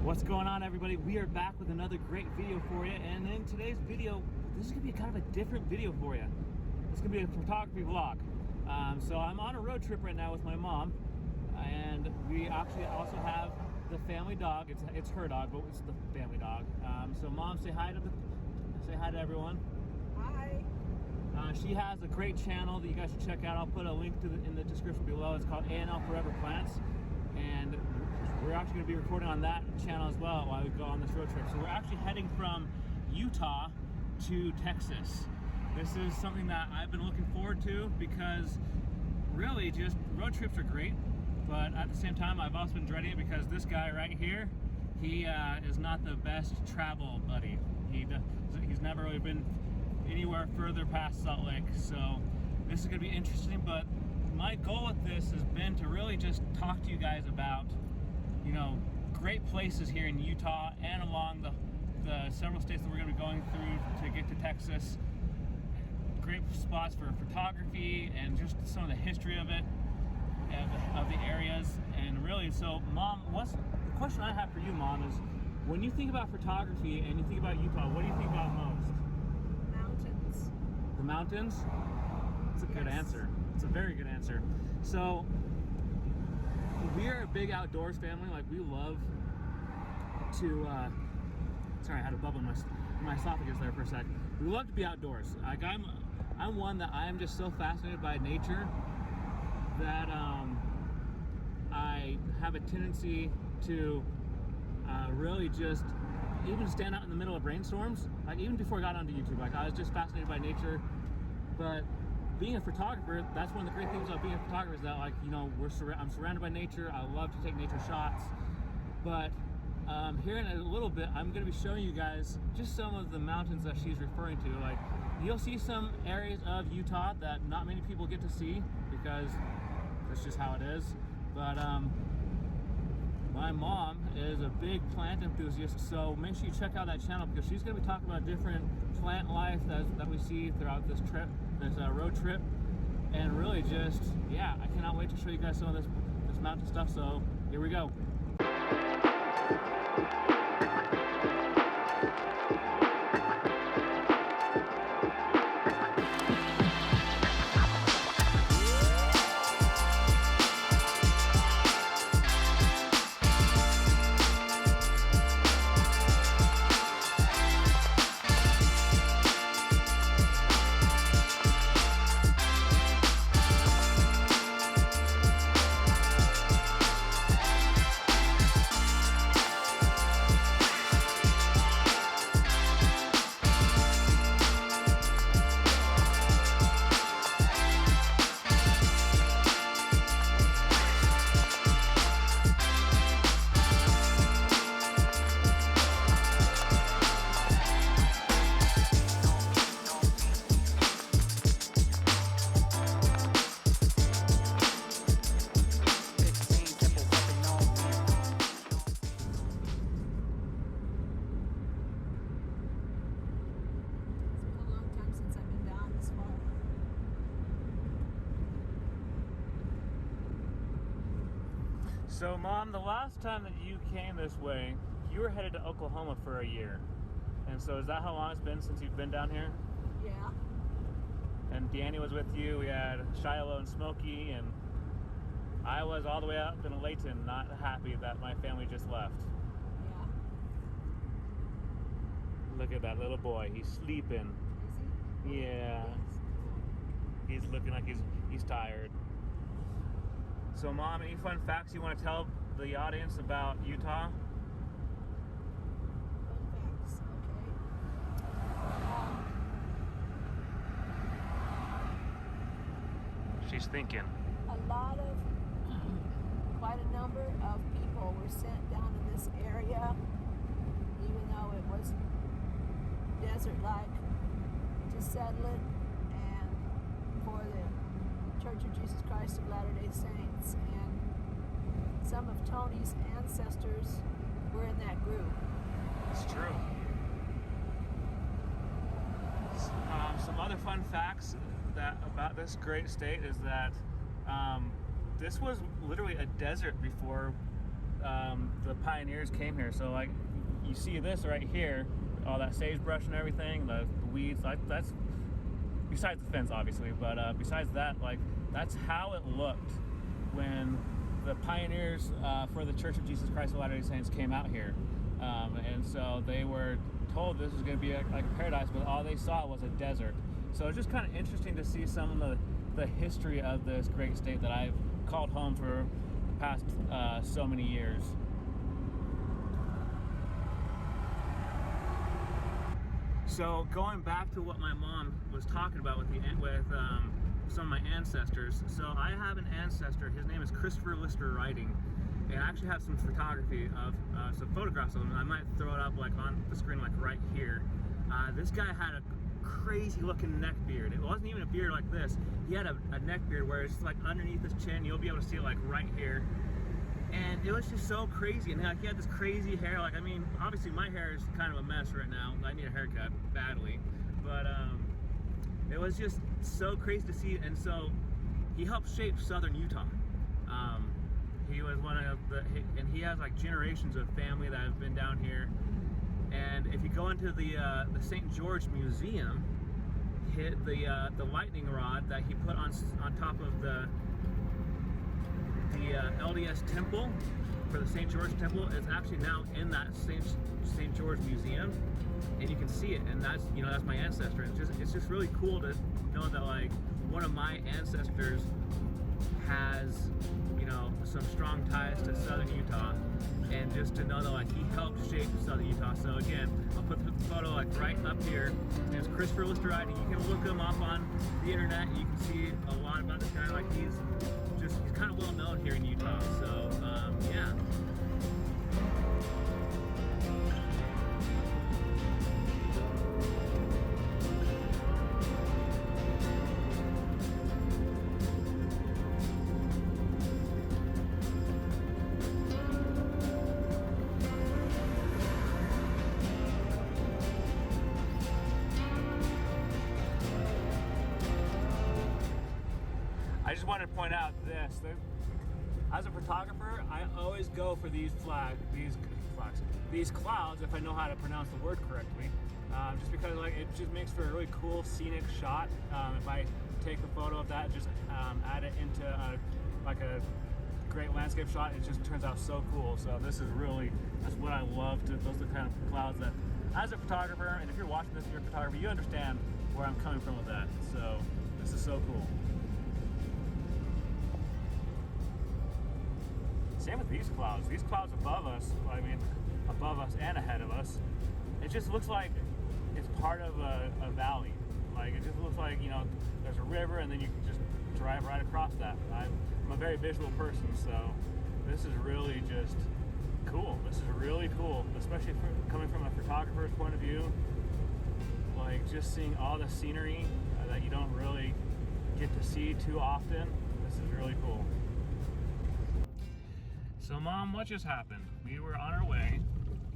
What's going on, everybody? We are back with another great video for you, and in today's video, this is gonna be kind of a different video for you. It's gonna be a photography vlog. So I'm on a road trip right now with my mom, and we actually also have the family dog. It's her dog, but it's the family dog. So Mom, say hi to everyone. Hi. She has a great channel that you guys should check out. I'll put a link to in the description below. It's called A&L Forever Plants, and we're actually going to be recording on that channel as well while we go on this road trip. So we're actually heading from Utah to Texas. This is something that I've been looking forward to because really just road trips are great, but at the same time I've also been dreading it because this guy right here, he is not the best travel buddy. He's never really been anywhere further past Salt Lake, so this is going to be interesting. But my goal with this has been to really just talk to you guys about, you know, great places here in Utah and along the several states that we're going to be going through to get to Texas. Great spots for photography and just some of the history of it, of the areas. And really, so Mom, the question I have for you, Mom, is when you think about photography and you think about Utah, what do you think about most? Mountains. The mountains? It's a good answer. It's a very good answer. So we are a big outdoors family. Like, we love to sorry, I had a bubble in my esophagus there for a sec. We love to be outdoors. Like, I'm one that I am just so fascinated by nature that I have a tendency to really just even stand out in the middle of rainstorms. Like, even before I got onto YouTube, like, I was just fascinated by nature. But being a photographer, that's one of the great things about being a photographer is that, like, you know, I'm surrounded by nature. I love to take nature shots. But here in a little bit, I'm going to be showing you guys just some of the mountains that she's referring to. Like, you'll see some areas of Utah that not many people get to see because that's just how it is. But my mom is a big plant enthusiast, so make sure you check out that channel because she's going to be talking about different plant life that we see throughout this trip, this road trip, and really just, yeah, I cannot wait to show you guys some of this mountain stuff. So here we go. So Mom, the last time that you came this way, you were headed to Oklahoma for a year. And so is that how long it's been since you've been down here? Yeah. And Danny was with you, we had Shiloh and Smokey, and I was all the way up in Layton, not happy that my family just left. Yeah. Look at that little boy, he's sleeping. Is he? Yeah. He's looking like he's tired. So Mom, any fun facts you want to tell the audience about Utah? Fun facts, okay. She's thinking. Quite a number of people were sent down to this area, even though it was desert-like, to settle it, and for the Church of Jesus Christ of Latter-day Saints, and some of Tony's ancestors were in that group. It's true. Some other fun facts about this great state is that this was literally a desert before the pioneers came here. So like you see this right here, all that sagebrush and everything, the weeds, like that's besides the fence obviously, but besides that, like that's how it looked when the pioneers for the Church of Jesus Christ of Latter-day Saints came out here. And so they were told this was going to be like a paradise, but all they saw was a desert. So it's just kind of interesting to see some of the history of this great state that I've called home for the past so many years. So going back to what my mom was talking about with some of my ancestors. So I have an ancestor, his name is Christopher Lister Writing, and I actually have some photography of some photographs of him. I might throw it up like on the screen, like right here. This guy had a crazy looking neck beard. It wasn't even a beard like this. He had a neck beard where it's like underneath his chin. You'll be able to see it like right here. And it was just so crazy. And like, he had this crazy hair. Like, I mean, obviously my hair is kind of a mess right now. I need a haircut badly. But it was just so crazy to see. And so he helped shape Southern Utah. He was one of and he has like generations of family that have been down here. And if you go into the St. George Museum, hit the lightning rod that he put on top of the LDS temple for the St. George temple is actually now in that St. George Museum, and you can see it. And that's, you know, that's my ancestor. It's just really cool to know that like one of my ancestors has, you know, some strong ties to Southern Utah, and just to know that like he helped shape Southern Utah. So again, I'll put the photo like right up here. His name is Christopher Lister Writing. You can look him up on the internet. You can see a lot about this guy. Like he's kind of well known here in Utah. So yeah. I just wanted to point out this. As a photographer, I always go for these clouds if I know how to pronounce the word correctly. Just because like it just makes for a really cool scenic shot. If I take a photo of that, just add it into like a great landscape shot, it just turns out so cool. So this is really, that's what I love. Those are the kind of clouds that, as a photographer, and if you're watching this and you're a photographer, you understand where I'm coming from with that. So this is so cool. Same with these clouds. These clouds above us, I mean, above us and ahead of us, it just looks like it's part of a valley. Like, it just looks like, you know, there's a river and then you can just drive right across that. I'm a very visual person, so this is really just cool. This is really cool, especially coming from a photographer's point of view. Like, just seeing all the scenery that you don't really get to see too often. This is really cool. So Mom, what just happened? We were on our way,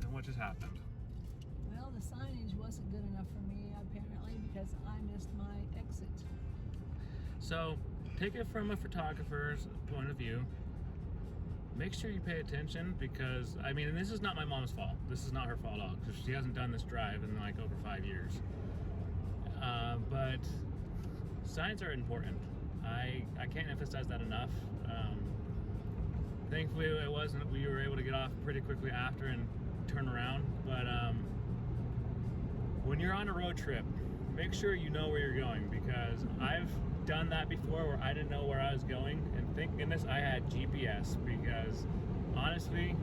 and what just happened? Well, the signage wasn't good enough for me, apparently, because I missed my exit. So, take it from a photographer's point of view. Make sure you pay attention, because, I mean, and this is not my mom's fault. This is not her fault at all, because she hasn't done this drive in like over 5 years. But signs are important. I can't emphasize that enough. Thankfully, we were able to get off pretty quickly after and turn around. But when you're on a road trip, make sure you know where you're going, because I've done that before where I didn't know where I was going, and thank goodness I had GPS, because honestly,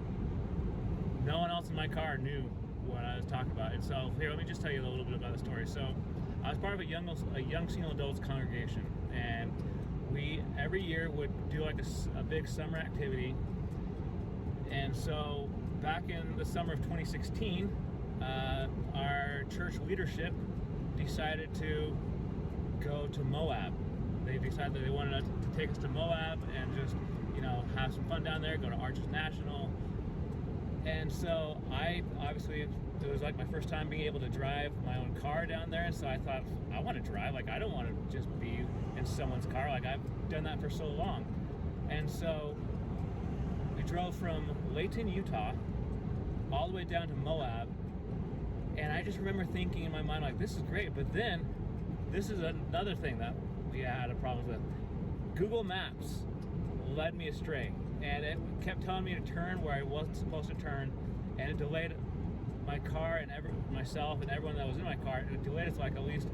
no one else in my car knew what I was talking about. And so here, let me just tell you a little bit about the story. So I was part of a young single adults congregation, and we every year would do like a big summer activity. And so back in the summer of 2016, our church leadership decided to go to Moab. They decided that they wanted to take us to Moab and just, you know, have some fun down there, go to Arches National. And so I obviously, it was like my first time being able to drive my own car down there, and so I thought, I want to drive. Like, I don't want to just be in someone's car. Like, I've done that for so long. And so We drove from Layton, Utah, all the way down to Moab, and I just remember thinking in my mind, like, this is great, but then this is another thing that we had a problem with. Google Maps led me astray, and it kept telling me to turn where I wasn't supposed to turn, and it delayed my car and myself and everyone that was in my car. It delayed it to like at least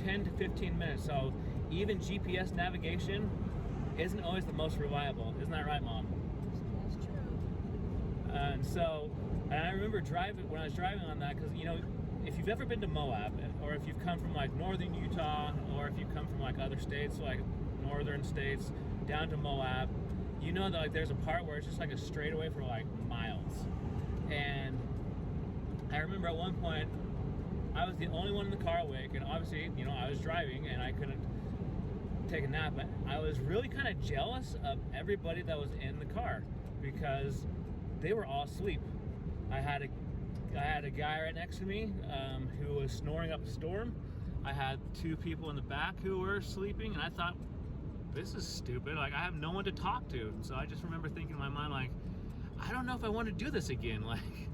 10 to 15 minutes. So even GPS navigation isn't always the most reliable. Isn't that right, Mom? That's true. And I remember when I was driving on that, because, you know, if you've ever been to Moab, or if you've come from like northern Utah, or if you've come from like other states, like northern states down to Moab, you know that like there's a part where it's just like a straightaway for like miles. And I remember at one point I was the only one in the car awake, and obviously, you know, I was driving and I couldn't take a nap, but I was really kind of jealous of everybody that was in the car because they were all asleep. I had a guy right next to me who was snoring up a storm. I had two people in the back who were sleeping, and I thought, this is stupid. Like, I have no one to talk to. So I just remember thinking in my mind, like, I don't know if I want to do this again. Like,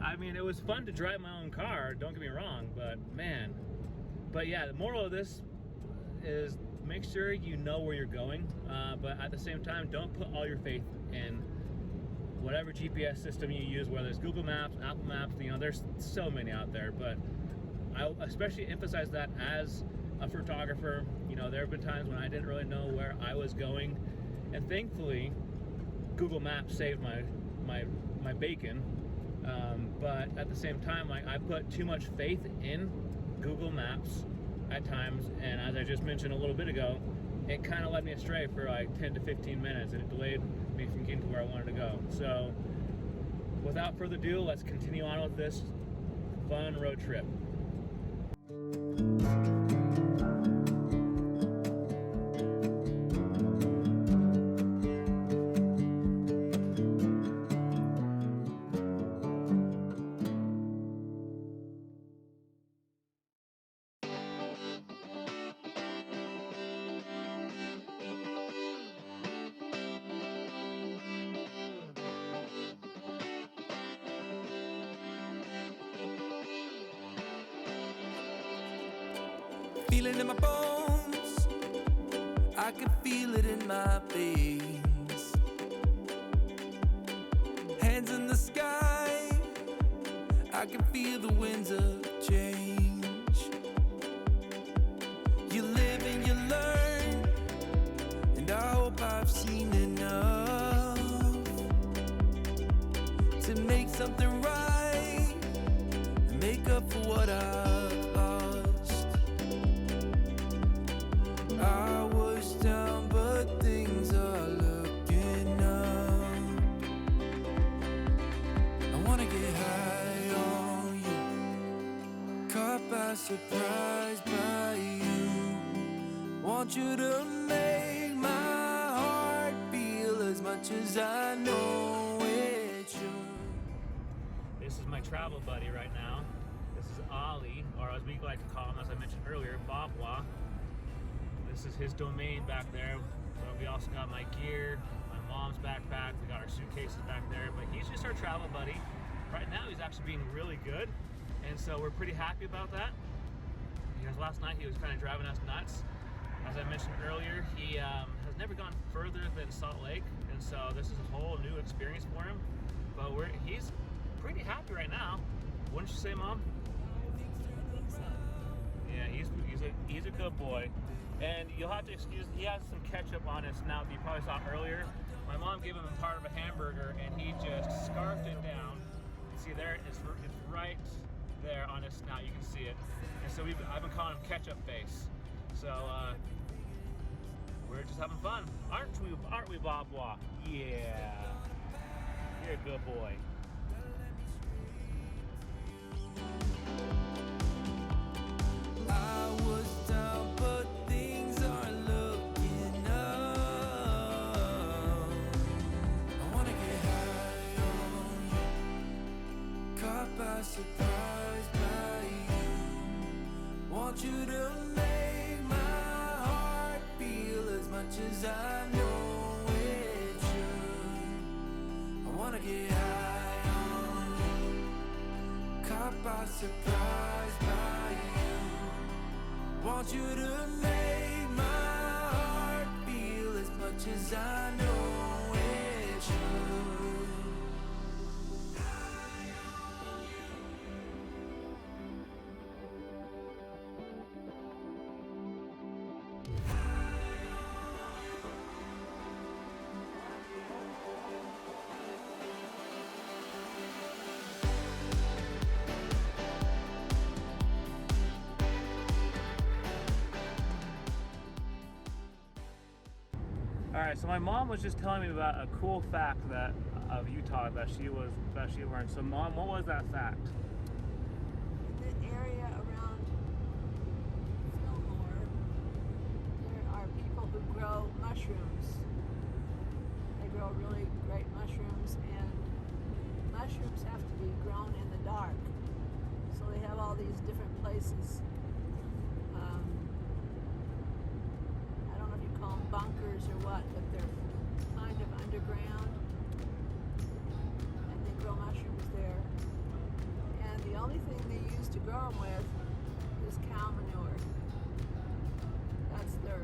I mean, it was fun to drive my own car, don't get me wrong, but man. But yeah, the moral of this is make sure you know where you're going, but at the same time, don't put all your faith in whatever GPS system you use, whether it's Google Maps, Apple Maps, you know, there's so many out there. But I especially emphasize that as a photographer. You know, there have been times when I didn't really know where I was going, and thankfully Google Maps saved my bacon. But at the same time, like, I put too much faith in Google Maps at times, and as I just mentioned a little bit ago, it kind of led me astray for like 10 to 15 minutes, and it delayed me from getting to where I wanted to go. So without further ado, let's continue on with this fun road trip. Feel it in my bones, I can feel it in my veins. Hands in the sky, I can feel the winds of change. You live and you learn, and I hope I've seen enough to make something right and make up for what I've lost. I was down, but things are looking up. I wanna get high on you, caught by surprise by you. Want you to make my heart feel as much as I know it should. This is my travel buddy right now. This is Ollie, or as we like to call him, as I mentioned earlier, Bobwa. This is his domain back there. So we also got my gear, my mom's backpack, we got our suitcases back there, but he's just our travel buddy. Right now he's actually being really good, and so we're pretty happy about that. Because last night he was kind of driving us nuts. As I mentioned earlier, he has never gone further than Salt Lake, and so this is a whole new experience for him. But he's pretty happy right now. Wouldn't you say, Mom? Yeah, he's a good boy. And you'll have to excuse, he has some ketchup on his snout that you probably saw earlier. My mom gave him a part of a hamburger and he just scarfed it down. See there, it's right there on his snout, you can see it. And so I've been calling him Ketchup Face. So we're just having fun. Aren't we, Bobwa? Yeah. You're a good boy. I was down, but things are looking up. I wanna get high on you, caught by surprise by you. Want you to make my heart feel as much as I know it should. surprised by you. Want you to make my heart feel as much as I know it should. All right, so my mom was just telling me about a cool fact of Utah that she learned. So, Mom, what was that fact? In the area around Fillmore, there are people who grow mushrooms. They grow really great mushrooms, and mushrooms have to be grown in the dark. So they have all these different places. I don't know if you call them bunkers or what, but they're kind of underground, and they grow mushrooms there. And the only thing they use to grow them with is cow manure. That's their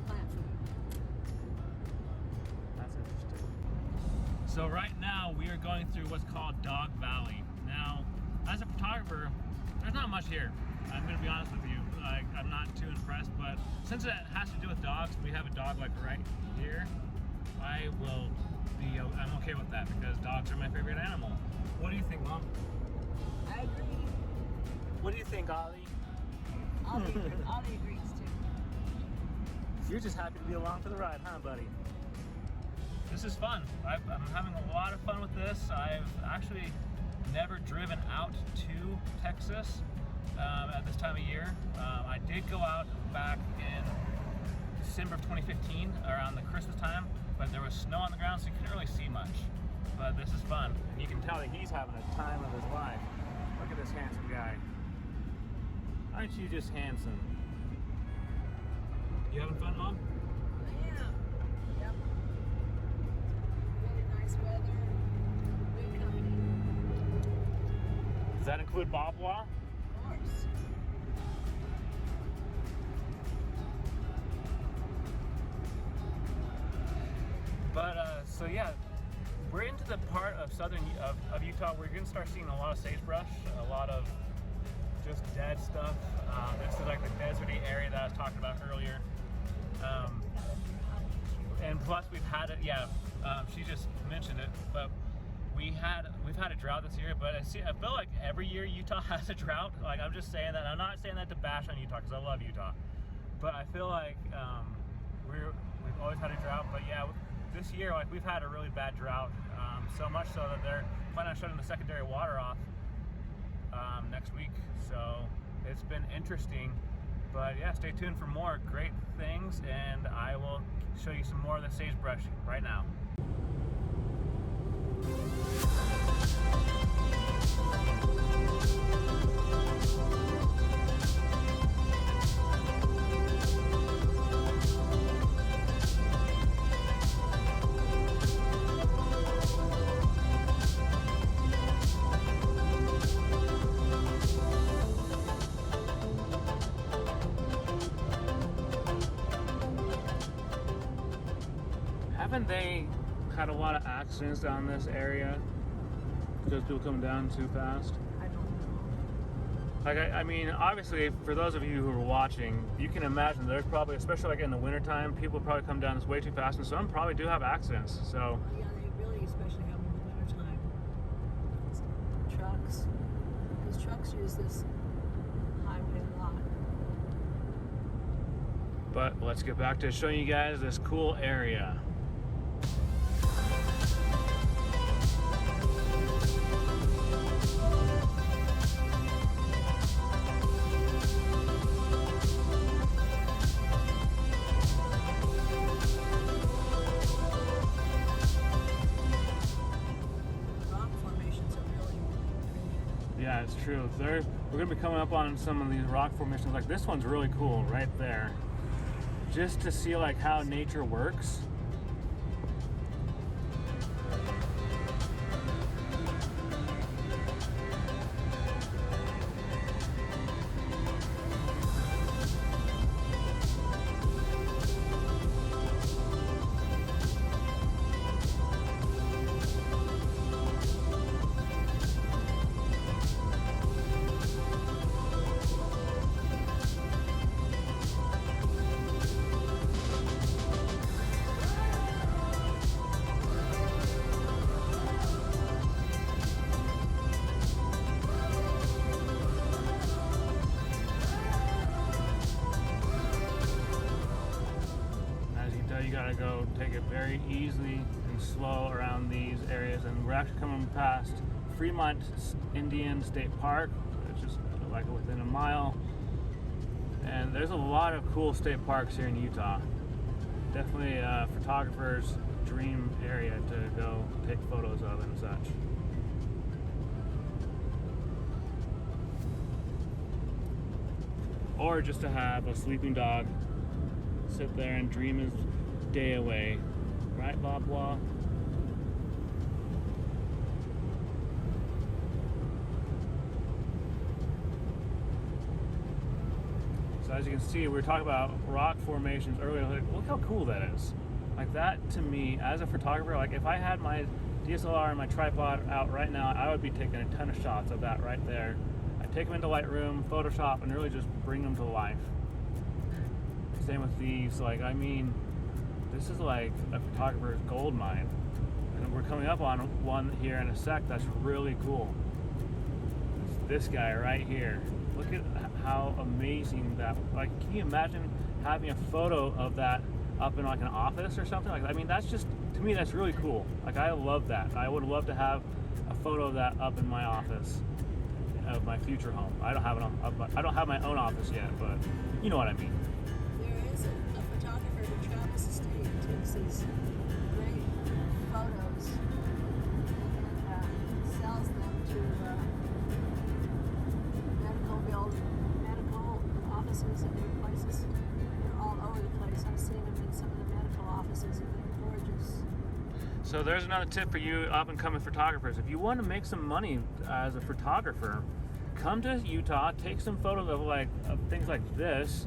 plant food. That's interesting. So right now we are going through what's called Dog Valley. Now, as a photographer, there's not much here. I'm going to be honest with you. I'm not too impressed, but since it has to do with dogs, we have a dog like right here. I'm okay with that because dogs are my favorite animal. What do you think, Mom? I agree. What do you think, Ollie? Ollie agrees too. You're just happy to be along for the ride, huh, buddy? This is fun. I'm having a lot of fun with this. I've actually never driven out to Texas at this time of year. I did go out back in December of 2015 around the Christmas time, but there was snow on the ground, so you couldn't really see much. But this is fun, and you can tell that he's having a time of his life. Look at this handsome guy. Aren't you just handsome? You having fun, Mom? I am. Yep. Really nice weather. Good company. Does that include Bobwa? Of course. But so yeah, we're into the part of southern of Utah where you're gonna start seeing a lot of sagebrush, a lot of just dead stuff. This is like the deserty area that I was talking about earlier. And plus we've had it. Yeah, she just mentioned it, but we've had a drought this year. But I feel like every year Utah has a drought. Like, I'm just saying that. I'm not saying that to bash on Utah because I love Utah, but I feel like we've always had a drought. But yeah, this year, like, we've had a really bad drought, so much so that they're planning on shutting the secondary water off next week. So it's been interesting, but yeah, stay tuned for more great things, and I will show you some more of the sagebrush right now. Haven't they had a lot of accidents down this area because people come down too fast? I don't know. Like, I mean, obviously, for those of you who are watching, you can imagine there's probably, especially like in the wintertime, people probably come down this way too fast, and some probably do have accidents. So Yeah, they really especially have in the wintertime. Trucks. Because trucks use this highway a lot. but let's get back to showing you guys this cool area. Yeah, it's true. We're going to be coming up on some of these rock formations. Like this one's really cool right there. Just to see like how nature works. take it very easy and slow around these areas. And we're actually coming past Fremont Indian State Park, which is like within a mile. And there's a lot of cool state parks here in Utah. Definitely a photographer's dream area to go take photos of and such. Or just to have a sleeping dog sit there and dream his day away. Right, Bobwa? So as you can see, we were talking about rock formations earlier. Like, look how cool that is. Like that, to me, as a photographer, like if I had my DSLR and my tripod out right now, I would be taking a ton of shots of that right there. I'd take them into Lightroom, Photoshop, and really just bring them to life. Same with these. Like, I mean, this is like a photographer's gold mine. And we're coming up on one here in a sec that's really cool. It's this guy right here. Look at how amazing that, like, can you imagine having a photo of that up in like an office or something? Like, I mean, that's just, to me, that's really cool. Like, I love that. I would love to have a photo of that up in my office of my future home. I don't have my own office yet, but you know what I mean. There is a photographer who travels the state and takes these great photos and sells them to medical offices and other places. They're all over the place. I've seen them in some of the medical offices, and they're gorgeous. So there's another tip for you up-and-coming photographers. If you want to make some money as a photographer, come to Utah, take some photos of things like this.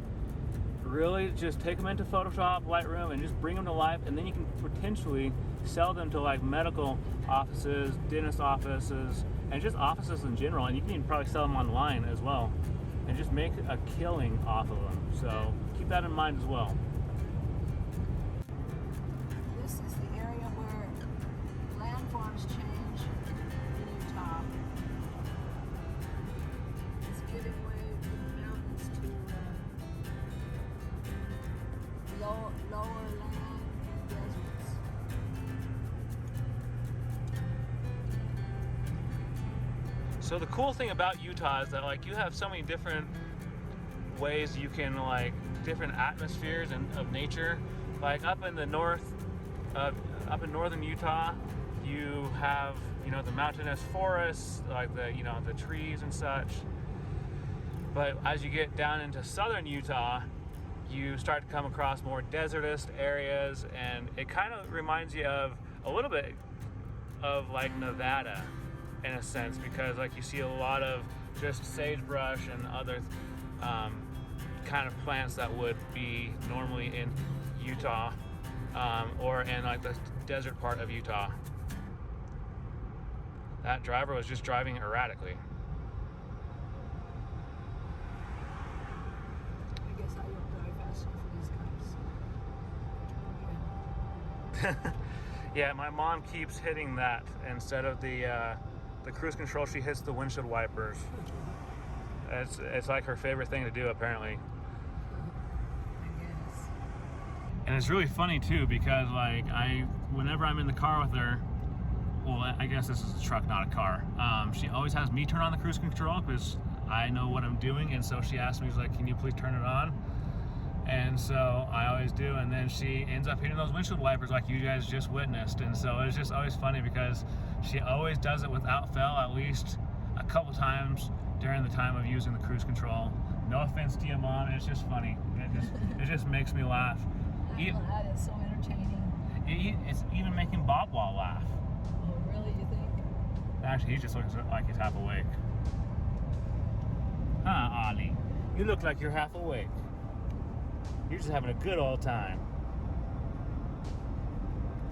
Really just take them into Photoshop, Lightroom, and just bring them to life, and then you can potentially sell them to like medical offices, dentist offices, and just offices in general. And you can probably sell them online as well, and just make a killing off of them. So keep that in mind as well. This is the area where landforms change in Utah. It's giving way from the mountains to lower land and deserts. So the cool thing about Utah is that like you have so many different ways you can like different atmospheres and of nature. Like up in the north, up in northern Utah, you have the mountainous forests, like the trees and such. But as you get down into southern Utah, you start to come across more desertous areas, and it kind of reminds you of a little bit of like Nevada in a sense, because like you see a lot of just sagebrush and other kind of plants that would be normally in Utah or in like the desert part of Utah. That driver was just driving erratically. I guess I don't drive fast enough for these cars. Yeah, my mom keeps hitting that instead of the cruise control. She hits the windshield wipers. It's like her favorite thing to do, apparently. And it's really funny too, because like whenever I'm in the car with her, well, I guess this is a truck, not a car. She always has me turn on the cruise control because I know what I'm doing, and so she asks me, she's like, "Can you please turn it on?" And so I always do, and then she ends up hitting those windshield wipers like you guys just witnessed. And so it's just always funny because she always does it without fail, at least a couple times during the time of using the cruise control. No offense to you, Mom. It's just funny. It just makes me laugh. That is so entertaining. It's even making Bobwa laugh. Oh, really? You think? Actually, he just looks like he's half awake. Huh, Ollie? You look like you're half awake. You're just having a good old time.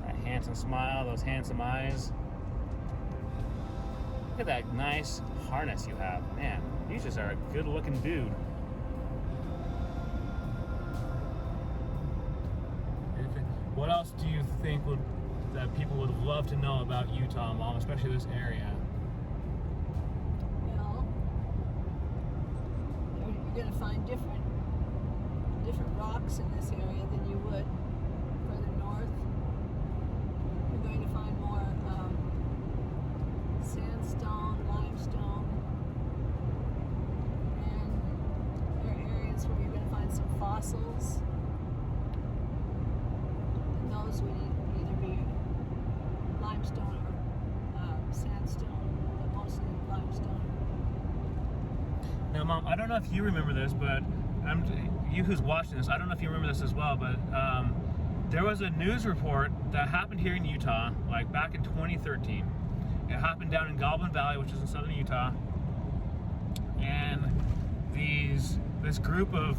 That handsome smile, those handsome eyes. Look at that nice harness you have. Man, you just are a good looking dude. What else do you think that people would love to know about Utah, Mom, especially this area? Well, you're going to find different rocks in this area than you would further north. fossils. And those would either be limestone or sandstone, but mostly limestone. Now, Mom, I don't know if you remember this, but you who's watching this, I don't know if you remember this as well, but there was a news report that happened here in Utah, like back in 2013. It happened down in Goblin Valley, which is in southern Utah, and this group of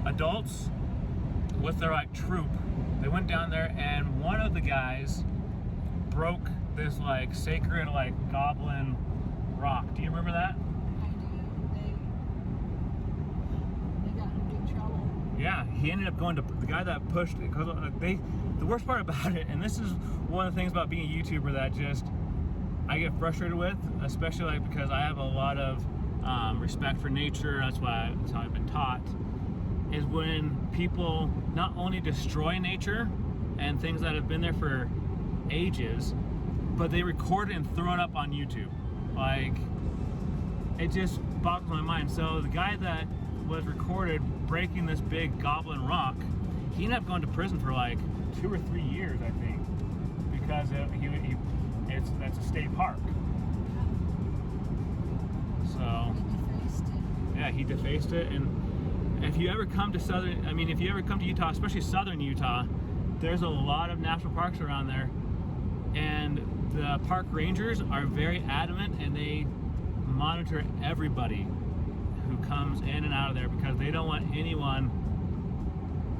adults with their like troop, they went down there, and one of the guys broke this like sacred like goblin rock. Do you remember that? I do. They got in big trouble. Yeah, he ended up going to the guy that pushed it. Because the worst part about it, and this is one of the things about being a YouTuber that just I get frustrated with, especially like because I have a lot of respect for nature. That's how I've been taught. Is when people not only destroy nature and things that have been there for ages, but they record it and throw it up on YouTube. Like, it just boggles my mind. So the guy that was recorded breaking this big goblin rock, he ended up going to prison for like 2 or 3 years, I think, because that's a state park. So yeah, he defaced it. And if you ever come to Utah, especially southern Utah, there's a lot of national parks around there, and the park rangers are very adamant, and they monitor everybody who comes in and out of there because they don't want anyone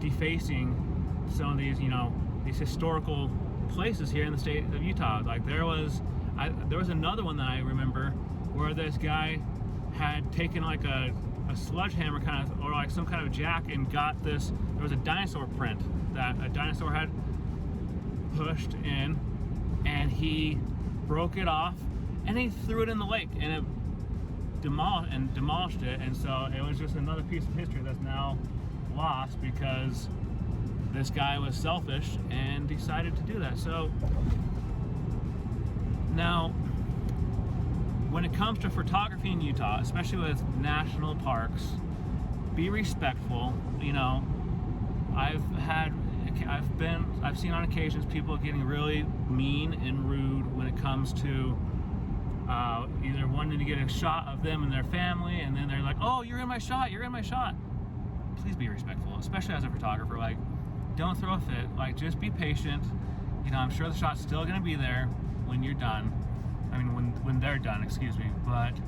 defacing some of these, these historical places here in the state of Utah. Like there was another one that I remember where this guy had taken like a sledgehammer or like some kind of jack and got this. There was a dinosaur print that a dinosaur had pushed in, and he broke it off and he threw it in the lake, and it demolished it. And so it was just another piece of history that's now lost because this guy was selfish and decided to do that. So now, when it comes to photography in Utah, especially with national parks, be respectful. I've seen on occasions people getting really mean and rude when it comes to either wanting to get a shot of them and their family, and then they're like, "Oh, you're in my shot. Please be respectful, especially as a photographer. Like, don't throw a fit. Like, just be patient. I'm sure the shot's still gonna be there when you're done. When they're done, excuse me. But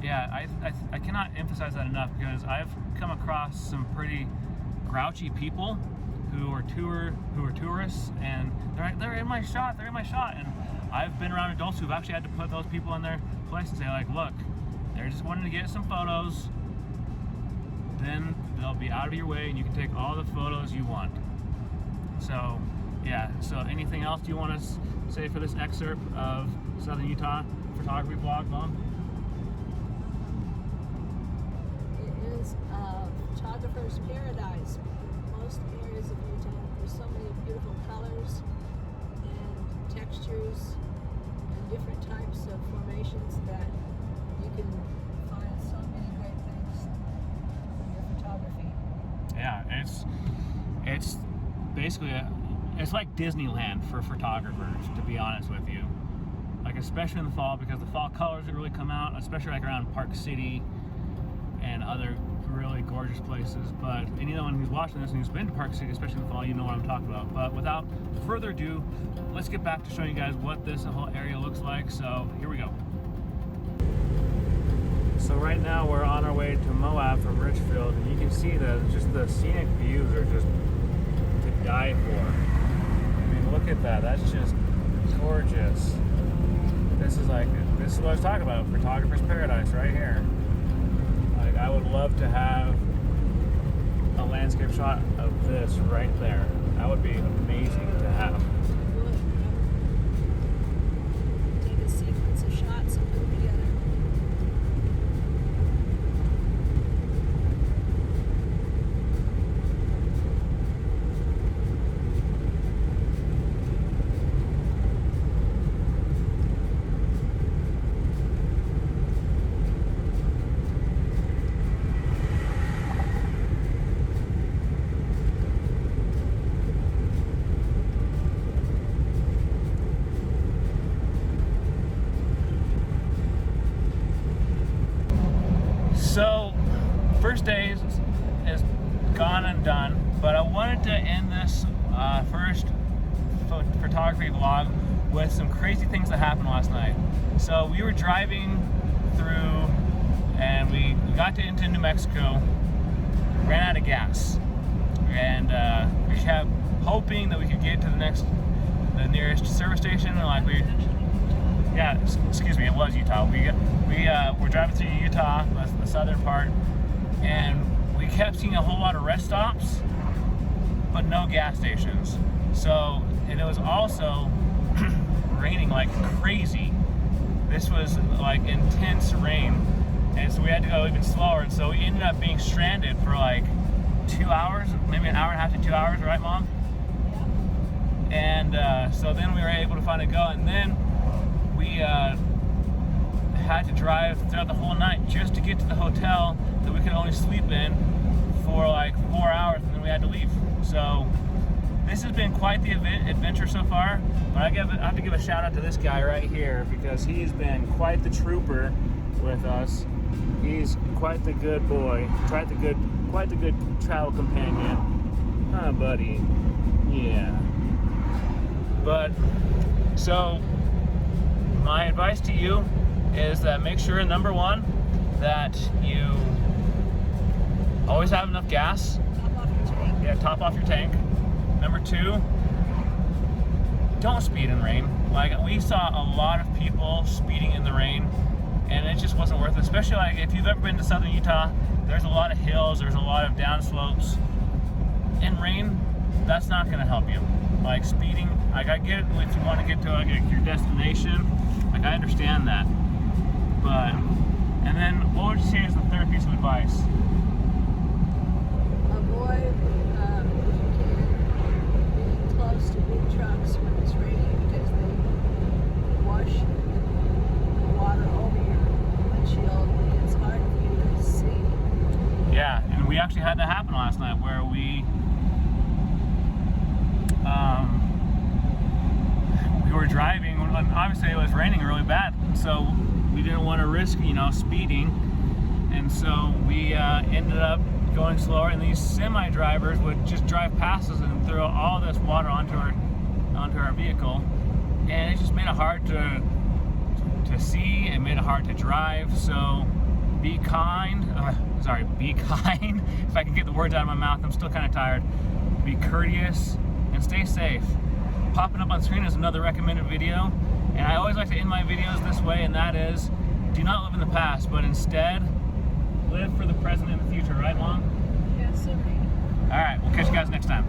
yeah, I cannot emphasize that enough, because I've come across some pretty grouchy people who are tourists, and they're in my shot, and I've been around adults who've actually had to put those people in their place and say, like, look, they're just wanting to get some photos, then they'll be out of your way and you can take all the photos you want. So yeah, so anything else you want to say for this excerpt of Southern Utah photography vlog, Mom? It is a photographer's paradise. Most areas of Utah, there's so many beautiful colors and textures and different types of formations that you can find so many great things from your photography. Yeah, it's basically it's like Disneyland for photographers, to be honest with you. Like, especially in the fall, because the fall colors that really come out, especially like around Park City and other really gorgeous places. But anyone who's watching this and who's been to Park City, especially in the fall, you know what I'm talking about. But without further ado, let's get back to showing you guys what this whole area looks like. So here we go. So right now we're on our way to Moab from Richfield, and you can see that just the scenic views are just to die for. Look at that, that's just gorgeous. This is what I was talking about, photographer's paradise right here. Like, I would love to have a landscape shot of this right there. That would be amazing to have. Take a sequence of shots and put them together. So, first day is gone and done, but I wanted to end this first photography vlog with some crazy things that happened last night. So we were driving through and we got into New Mexico, ran out of gas, and we kept hoping that we could get to the nearest service station, and excuse me, it was Utah. We were driving through Utah, the southern part, and we kept seeing a whole lot of rest stops, but no gas stations. So, and it was also raining like crazy. This was like intense rain, and so we had to go even slower, and so we ended up being stranded for like 2 hours, maybe an hour and a half to 2 hours, right, Mom? Yeah. And so then we were able to finally go, and then we had to drive throughout the whole night just to get to the hotel that we could only sleep in for like 4 hours, and then we had to leave. So this has been quite the adventure so far, but I have to give a shout out to this guy right here, because he's been quite the trooper with us. He's quite the good boy, quite the good travel companion. Huh, buddy? Yeah. But, so, my advice to you is that make sure, number one, that you always have enough gas. Top off your tank. Yeah, top off your tank. Number two, don't speed in rain. Like, we saw a lot of people speeding in the rain, and it just wasn't worth it. Especially like if you've ever been to southern Utah, there's a lot of hills, there's a lot of downslopes. In rain, that's not going to help you. Like speeding, like I get it if you want to get to like your destination, like I understand that. But, and then what would you say is the third piece of advice? Avoid, if you can, being close to big trucks when it's raining, because they wash the water over your windshield and it's hard for you to see. Yeah, and we actually had that happen last night where we were driving, and obviously it was raining really bad, so we didn't want to risk, speeding, and so we ended up going slower, and these semi drivers would just drive past us and throw all this water onto our vehicle, and it just made it hard to see. It made it hard to drive. So be kind. Be kind. If I can get the words out of my mouth, I'm still kind of tired. Be courteous and stay safe. Popping up on screen is another recommended video, and I always like to end my videos this way, and that is, do not live in the past, but instead live for the present and the future, right, Mom? Yes, sir. All right, we'll catch you guys next time.